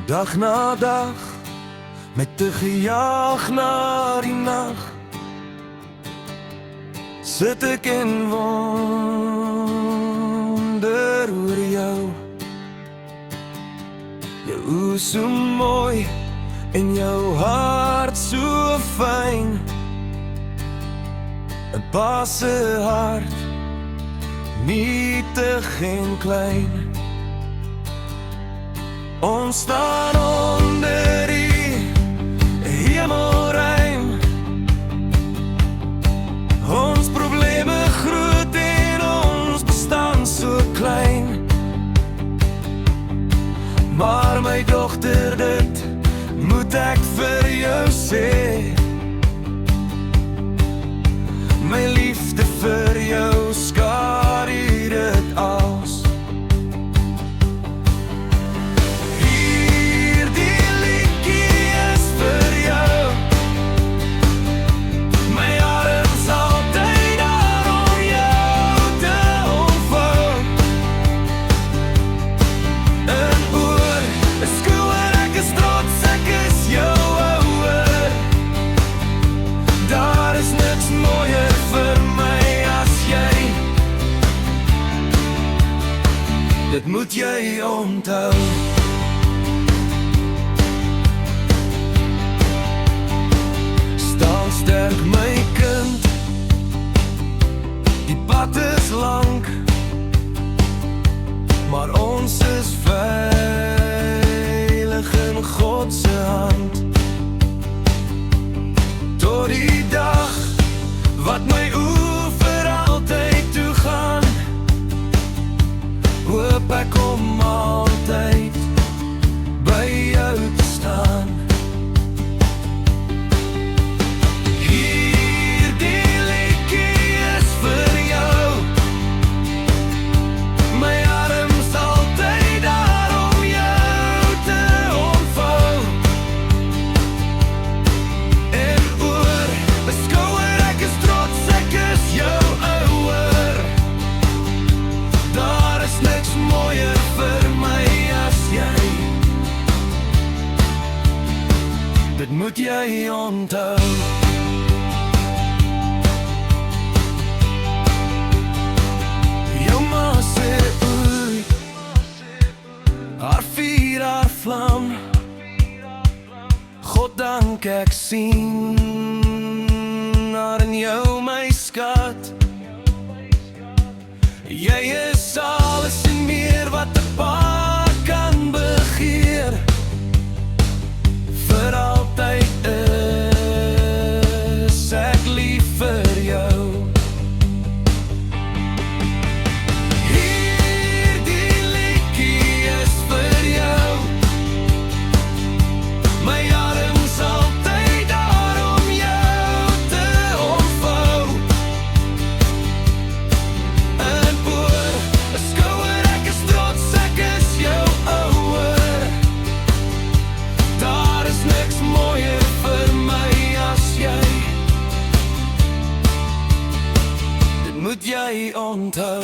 Dag na dag, met te gejaag na die nacht, sit ek en wonder oor jou. Jou oë so mooi en jou hart so fyn. 'n Pa se hart, nietig en klein. Ons staan onder die hemelruim. Ons probleme groot en ons bestaan so klein. Maar my dogter, dit moet ek vir jou sê. My liefde vir jou skadu dit als. Hierdie liedjie is vir jou. My arms altyd daar om jou te omvou. En oor, skouer ek is trots, ek is jou ouer. Daar is niks mooier vir my as jy. Dit moet jy onthou. Staan sterk my kind, die pad is lank, maar ons is veilig in God se hand. Tot die dag wat my oë vir altyd toe gaan, hoop ek om altyd by jou te staan. Hierdie liedjie is vir jou. My arms altyd daar om jou te omvou. En oor, beskouer ek is trots, ek is jou ouer. Daar is niks mooier vir my as jy. Dit moet jy onthou. Jou ma sê oei, haar vuur, haar vlam. God dank ek sien haar in jou my skat. Jy is alles en meer wat 'n pa kan begeer. Vir altyd is ek lief vir jou. Hierdie liedjie is vir jou. My arms altyd daar om jou te omvou. En oor, skouer ek is trots, ek is jou ouer. Daar is niks mooier vir my as jy. Dit moet jy onthou.